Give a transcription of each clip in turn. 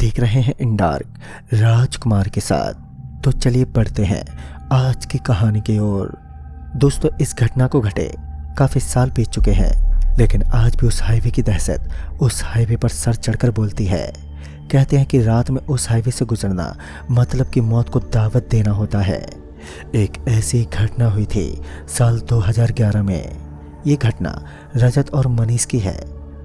देख रहे हैं इन डार्क राजकुमार के साथ। तो चलिए पढ़ते हैं आज की कहानी की ओर। दोस्तों, इस घटना को घटे काफ़ी साल बीत चुके हैं, लेकिन आज भी उस हाईवे की दहशत उस हाईवे पर सर चढ़कर बोलती है। कहते हैं कि रात में उस हाईवे से गुजरना मतलब कि मौत को दावत देना होता है। एक ऐसी घटना हुई थी साल 2011 में। ये घटना रजत और मनीष की है।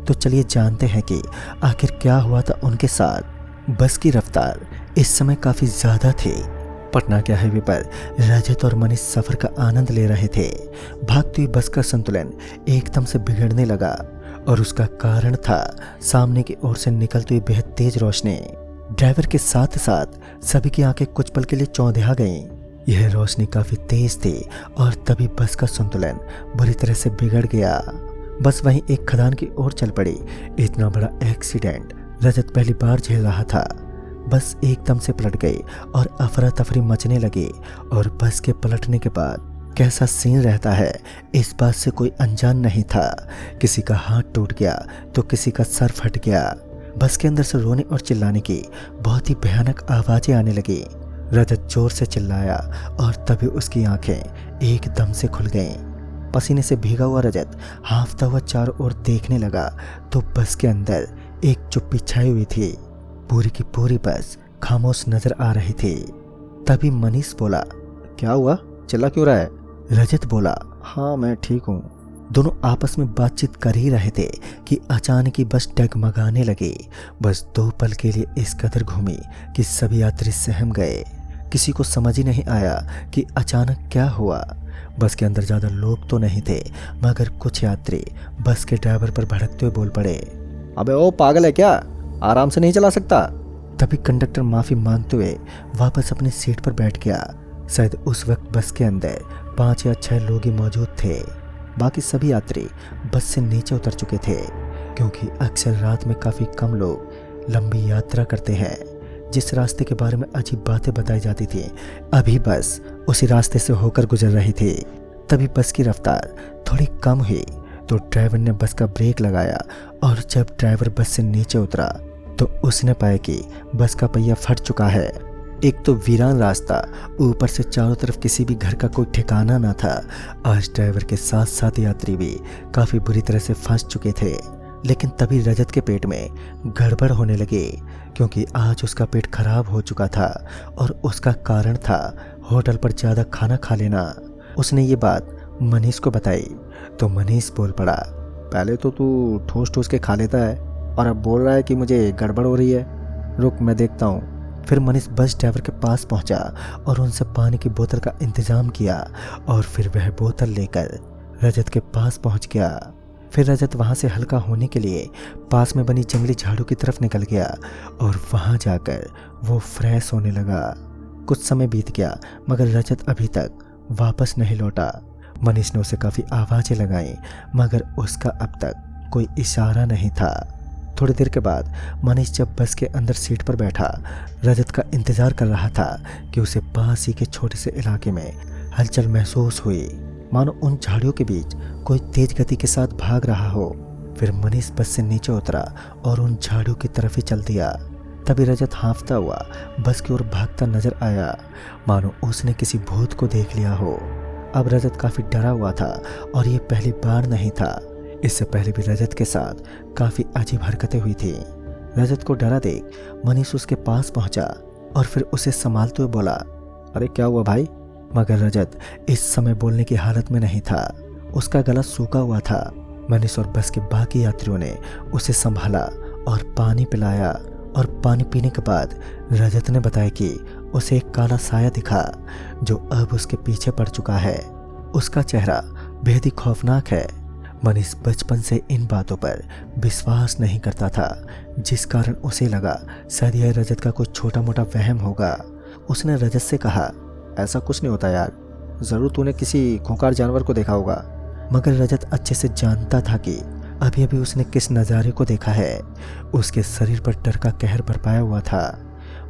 तो चलिए जानते हैं कि आखिर क्या हुआ था उनके साथ। बस की रफ्तार इस समय काफ़ी ज़्यादा थी। पटना के हाईवे पर रजत और मनीष सफ़र का आनंद ले रहे थे। भागती हुई बस का संतुलन एकदम से बिगड़ने लगा और उसका कारण था सामने की ओर से निकलती हुई बेहद तेज रोशनी। ड्राइवर के साथ साथ सभी की आंखें कुछ पल के लिए चौंधिया गईं। यह रोशनी काफ़ी तेज थी और तभी बस का संतुलन बुरी तरह से बिगड़ गया। बस वहीं एक खदान की ओर चल पड़ी। इतना बड़ा एक्सीडेंट रजत पहली बार झेल रहा था। बस एकदम से पलट गई और अफरा तफरी मचने लगी। और बस के पलटने के बाद कैसा सीन रहता है इस बात से कोई अनजान नहीं था। किसी का हाथ टूट गया तो किसी का सर फट गया। बस के अंदर से रोने और चिल्लाने की बहुत ही भयानक आवाज़ें आने लगी। रजत जोर से चिल्लाया और तभी उसकी आंखें एकदम से खुल गईं। पसीने से भीगा हुआ रजत हांफता हुआ चारों ओर देखने लगा तो बस के अंदर एक चुप्पी छाई हुई थी। पूरी की पूरी बस खामोश नजर आ रही थी। तभी मनीष बोला, क्या हुआ, चिल्ला क्यों रहा है? रजत बोला, हाँ मैं ठीक हूँ। दोनों आपस में बातचीत कर ही रहे थे कि अचानक ही बस डगमगाने लगी। बस 2 पल के लिए इस कदर घूमी कि सभी यात्री सहम गए। किसी को समझ ही नहीं आया कि अचानक क्या हुआ। बस के अंदर ज़्यादा लोग तो नहीं थे, मगर कुछ यात्री बस के ड्राइवर पर भड़कते हुए बोल पड़े, अबे ओ पागल है क्या, आराम से नहीं चला सकता? तभी कंडक्टर माफ़ी मांगते हुए वापस अपनी सीट पर बैठ गया। शायद उस वक्त बस के अंदर 5 या 6 लोग ही मौजूद थे। बाकी सभी यात्री बस से नीचे उतर चुके थे, क्योंकि अक्सर रात में काफ़ी कम लोग लंबी यात्रा करते हैं। जिस रास्ते के बारे में अजीब बातें बताई जाती थी, अभी बस उसी रास्ते से होकर गुजर रही थी। तभी बस की रफ्तार थोड़ी कम हुई तो ड्राइवर ने बस का ब्रेक लगाया और जब ड्राइवर बस से नीचे उतरा तो उसने पाया कि बस का पहिया फट चुका है। एक तो वीरान रास्ता, ऊपर से चारों तरफ किसी भी घर का कोई ठिकाना ना था। आज ड्राइवर के साथ साथ यात्री भी काफ़ी बुरी तरह से फंस चुके थे। लेकिन तभी रजत के पेट में गड़बड़ होने लगी, क्योंकि आज उसका पेट खराब हो चुका था और उसका कारण था होटल पर ज़्यादा खाना खा लेना। उसने ये बात मनीष को बताई तो मनीष बोल पड़ा, पहले तो तू ठूस ठूस के खा लेता है और अब बोल रहा है कि मुझे गड़बड़ हो रही है, रुक मैं देखता हूँ। फिर मनीष बस ड्राइवर के पास पहुँचा और उनसे पानी की बोतल का इंतज़ाम किया और फिर वह बोतल लेकर रजत के पास पहुँच गया। फिर रजत वहाँ से हल्का होने के लिए पास में बनी जंगली झाड़ू की तरफ निकल गया और वहाँ जाकर वो फ्रेश होने लगा। कुछ समय बीत गया मगर रजत अभी तक वापस नहीं लौटा। मनीष ने उसे काफ़ी आवाज़ें लगाई मगर उसका अब तक कोई इशारा नहीं था। थोड़ी देर के बाद मनीष जब बस के अंदर सीट पर बैठा रजत का इंतज़ार कर रहा था कि उसे पास ही के छोटे से इलाके में हलचल महसूस हुई, मानो उन झाड़ियों के बीच कोई तेज गति के साथ भाग रहा हो। फिर मनीष बस से नीचे उतरा और उन झाड़ियों की तरफ ही चल दिया। तभी रजत हांफता हुआ बस की ओर भागता नजर आया, मानो उसने किसी भूत को देख लिया हो। अब रजत काफ़ी डरा हुआ था और ये पहली बार नहीं था। इससे पहले भी रजत के साथ काफ़ी अजीब हरकतें हुई थी। रजत को डरा देख मनीष उसके पास पहुंचा और फिर उसे संभालते हुए बोला, अरे क्या हुआ भाई? मगर रजत इस समय बोलने की हालत में नहीं था, उसका गला सूखा हुआ था। मनीष और बस के बाकी यात्रियों ने उसे संभाला और पानी पिलाया और पानी पीने के बाद रजत ने बताया कि उसे एक काला साया दिखा जो अब उसके पीछे पड़ चुका है। उसका चेहरा बेहद ही खौफनाक है। मनीष बचपन से इन बातों पर विश्वास नहीं करता था, जिस कारण उसे लगा शायद यह रजत का कोई छोटा मोटा वहम होगा। उसने रजत से कहा, ऐसा कुछ नहीं होता यार, ज़रूर तूने किसी खूंखार जानवर को देखा होगा। मगर रजत अच्छे से जानता था कि अभी अभी उसने किस नज़ारे को देखा है। उसके शरीर पर डर का कहर बरपाया हुआ था।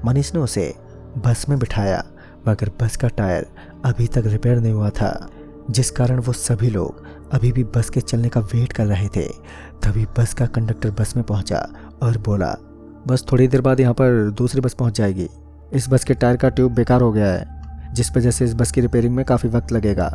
मनीष ने उसे बस में बिठाया मगर बस का टायर अभी तक रिपेयर नहीं हुआ था, जिस कारण वो सभी लोग अभी भी बस के चलने का वेट कर रहे थे। तभी बस का कंडक्टर बस में पहुंचा और बोला, बस थोड़ी देर बाद यहाँ पर दूसरी बस पहुँच जाएगी। इस बस के टायर का ट्यूब बेकार हो गया है, जिस वजह से इस बस की रिपेयरिंग में काफ़ी वक्त लगेगा।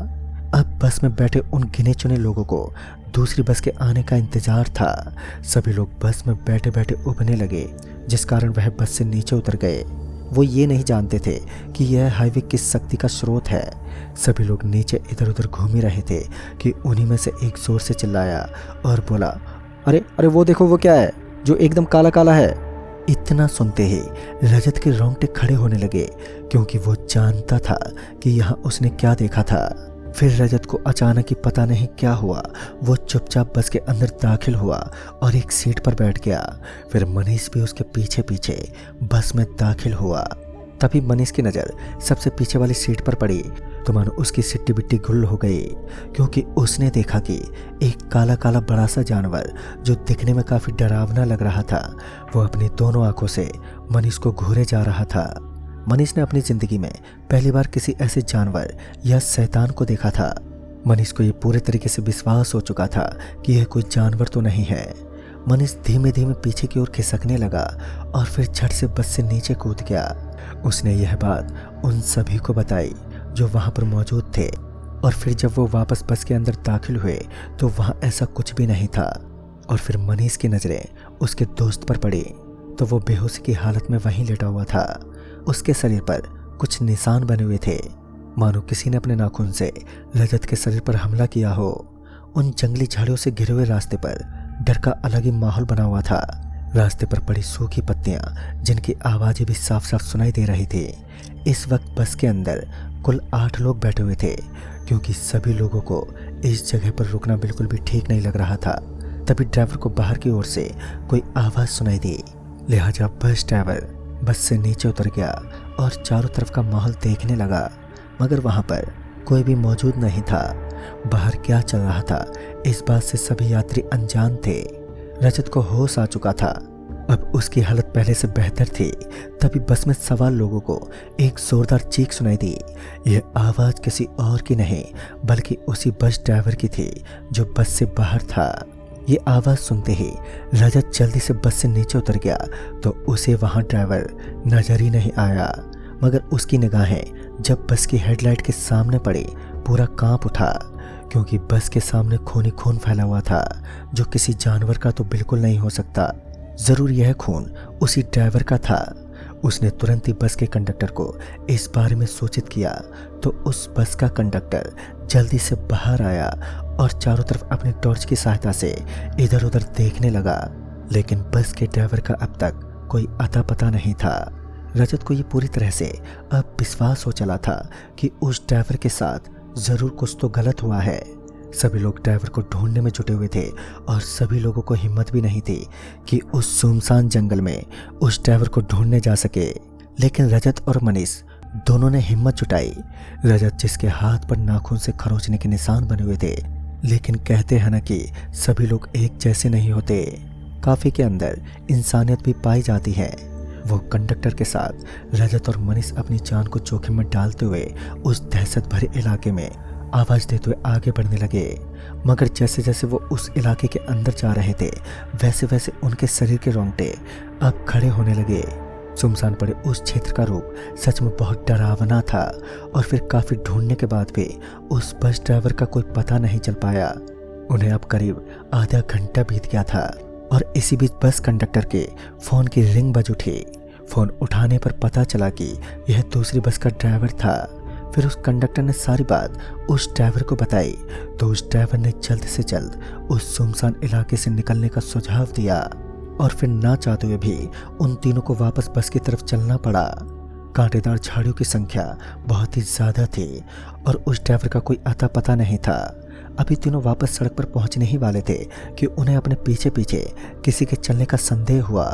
अब बस में बैठे उन गिने चुने लोगों को दूसरी बस के आने का इंतजार था। सभी लोग बस में बैठे बैठे उबने लगे, जिस कारण वह बस से नीचे उतर गए। वो ये नहीं जानते थे कि यह हाईवे किस शक्ति का स्रोत है। सभी लोग नीचे इधर उधर घूम ही रहे थे कि उन्हीं में से एक जोर से चिल्लाया और बोला, अरे अरे वो देखो, वो क्या है जो एकदम काला काला है। इतना सुनते ही रजत के रोंगटे खड़े होने लगे, क्योंकि वो जानता था कि यहाँ उसने क्या देखा था। फिर रजत को अचानक ही पता नहीं क्या हुआ, वो चुपचाप बस के अंदर दाखिल हुआ और एक सीट पर बैठ गया। फिर मनीष भी उसके पीछे पीछे बस में दाखिल हुआ। तभी मनीष की नज़र सबसे पीछे वाली सीट पर पड़ी तो मानो उसकी सिट्टी बिट्टी गुल हो गई, क्योंकि उसने देखा कि एक काला काला बड़ा सा जानवर जो दिखने में काफ़ी डरावना लग रहा था, वो अपनी दोनों आंखों से मनीष को घूरे जा रहा था। मनीष ने अपनी ज़िंदगी में पहली बार किसी ऐसे जानवर या शैतान को देखा था। मनीष को ये पूरे तरीके से विश्वास हो चुका था कि यह कोई जानवर तो नहीं है। मनीष धीमे धीमे पीछे की ओर खिसकने लगा और फिर झट से बस से नीचे कूद गया। उसने यह बात उन सभी को बताई जो वहाँ पर मौजूद थे, और फिर जब वो वापस बस के अंदर दाखिल हुए तो वहाँ ऐसा कुछ भी नहीं था। और फिर मनीष की नज़रें उसके दोस्त पर पड़ी तो वो बेहोशी की हालत में वहीं लेटा हुआ था। उसके शरीर पर कुछ निशान बने हुए थे, मानो किसी ने अपने नाखून से रजत के शरीर पर हमला किया हो। उन जंगली झाड़ियों से घिरे हुए रास्ते पर डर का अलग ही माहौल बना हुआ था। रास्ते पर पड़ी सूखी पत्तियां, जिनकी आवाज़ें भी साफ साफ सुनाई दे रही थी। इस वक्त बस के अंदर कुल 8 लोग बैठे हुए थे, क्योंकि सभी लोगों को इस जगह पर रुकना बिल्कुल भी ठीक नहीं लग रहा था। तभी ड्राइवर को बाहर की ओर से कोई आवाज़ सुनाई दी, लिहाजा बस ड्राइवर बस से नीचे उतर गया और चारों तरफ का माहौल देखने लगा, मगर वहाँ पर कोई भी मौजूद नहीं था। बाहर क्या चल रहा था इस बात से सभी यात्री अनजान थे। रजत को होश आ चुका था, अब उसकी हालत पहले से बेहतर थी। तभी बस में सवार लोगों को एक जोरदार चीख सुनाई दी। यह आवाज़ किसी और की नहीं बल्कि उसी बस ड्राइवर की थी जो बस से बाहर था। ये आवाज़ सुनते ही रजत जल्दी से बस से नीचे उतर गया तो उसे वहाँ ड्राइवर नजर ही नहीं आया, मगर उसकी निगाहें जब बस की हेडलाइट के सामने पड़ी पूरा कांप उठा, क्योंकि बस के सामने खून ही खून फैला हुआ था, जो किसी जानवर का तो बिल्कुल नहीं हो सकता। ज़रूर यह खून उसी ड्राइवर का था। उसने तुरंत ही बस के कंडक्टर को इस बारे में सूचित किया तो उस बस का कंडक्टर जल्दी से बाहर आया और चारों तरफ अपनी टॉर्च की सहायता से इधर उधर देखने लगा, लेकिन बस के ड्राइवर का अब तक कोई अता पता नहीं था। रजत को ये पूरी तरह से अब विश्वास हो चला था कि उस ड्राइवर के साथ ज़रूर कुछ तो गलत हुआ है। सभी लोग ड्राइवर को ढूंढने में जुटे हुए थे और सभी लोगों को हिम्मत भी नहीं थी कि उस सुनसान जंगल में उस ड्राइवर को ढूंढने जा सके। लेकिन रजत और मनीष दोनों ने हिम्मत जुटाई। रजत जिसके हाथ पर नाखून से खरोंचने के निशान बने हुए थे, लेकिन कहते हैं ना कि सभी लोग एक जैसे नहीं होते। काफी के अंदर इंसानियत भी पाई जाती है। वो कंडक्टर के साथ रजत और मनीष अपनी जान को जोखिम में डालते हुए उस दहशत भरे इलाके में आवाज़ देते हुए आगे बढ़ने लगे, मगर जैसे जैसे वो उस इलाके के अंदर जा रहे थे वैसे वैसे उनके शरीर के रोंगटे अब खड़े होने लगे। सुनसान पड़े उस क्षेत्र का रूप सच में बहुत डरावना था और फिर काफ़ी ढूंढने के बाद भी उस बस ड्राइवर का कोई पता नहीं चल पाया। उन्हें अब करीब आधा घंटा बीत गया था और इसी बीच बस कंडक्टर के फ़ोन की रिंग बज उठी। फ़ोन उठाने पर पता चला कि यह दूसरी बस का ड्राइवर था। फिर उस कंडक्टर ने सारी बात उस ड्राइवर को बताई तो उस ड्राइवर ने जल्द से जल्द उस सुनसान इलाके से निकलने का सुझाव दिया और फिर ना चाहते हुए भी उन तीनों को वापस बस की तरफ चलना पड़ा। कांटेदार झाड़ियों की संख्या बहुत ही ज़्यादा थी और उस ड्राइवर का कोई अता पता नहीं था। अभी तीनों वापस सड़क पर पहुंचने ही वाले थे कि उन्हें अपने पीछे पीछे किसी के चलने का संदेह हुआ।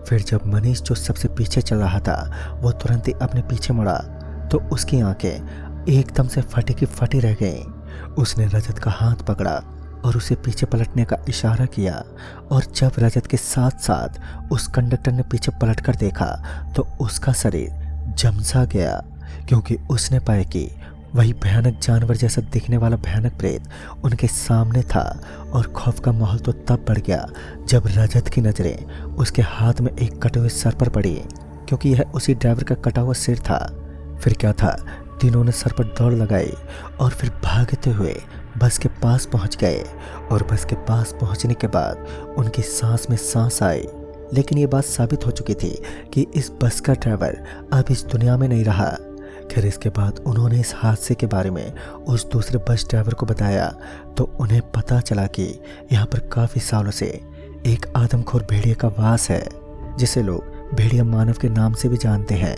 फिर जब मनीष जो सबसे पीछे चल रहा था वो तुरंत ही अपने पीछे मुड़ा तो उसकी आंखें एकदम से फटी की फटी रह गईं। उसने रजत का हाथ पकड़ा और उसे पीछे पलटने का इशारा किया और जब रजत के साथ साथ उस कंडक्टर ने पीछे पलटकर देखा तो उसका शरीर जमसा गया, क्योंकि उसने पाया कि वही भयानक जानवर जैसा दिखने वाला भयानक प्रेत उनके सामने था। और खौफ का माहौल तो तब बढ़ गया जब रजत की नज़रें उसके हाथ में एक कटे हुए सर पर पड़ी, क्योंकि यह उसी ड्राइवर का कटा हुआ सिर था। फिर क्या था, तीनों ने सर पर दौड़ लगाई और फिर भागते हुए बस के पास पहुंच गए। और बस के पास पहुंचने के बाद उनकी सांस में सांस आई। लेकिन ये बात साबित हो चुकी थी कि इस बस का ड्राइवर अब इस दुनिया में नहीं रहा। खैर, इसके बाद उन्होंने इस हादसे के बारे में उस दूसरे बस ड्राइवर को बताया तो उन्हें पता चला कि यहाँ पर काफ़ी सालों से एक आदमखोर भेड़िए का वास है, जिसे लोग भेड़िया मानव के नाम से भी जानते हैं।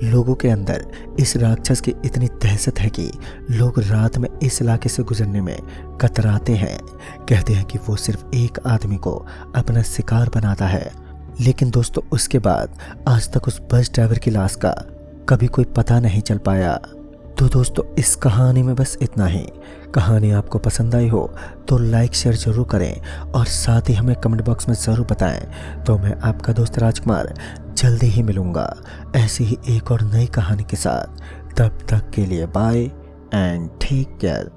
लोगों के अंदर इस राक्षस की इतनी दहशत है कि लोग रात में इस इलाके से गुजरने में कतराते हैं। कहते हैं कि वो सिर्फ एक आदमी को अपना शिकार बनाता है। लेकिन दोस्तों, उसके बाद आज तक उस बस ड्राइवर की लाश का कभी कोई पता नहीं चल पाया। तो दोस्तों, इस कहानी में बस इतना ही। कहानी आपको पसंद आई हो तो लाइक शेयर जरूर करें और साथ ही हमें कमेंट बॉक्स में ज़रूर बताएं। तो मैं आपका दोस्त राजकुमार जल्दी ही मिलूँगा ऐसी ही एक और नई कहानी के साथ। तब तक के लिए बाय एंड टेक केयर।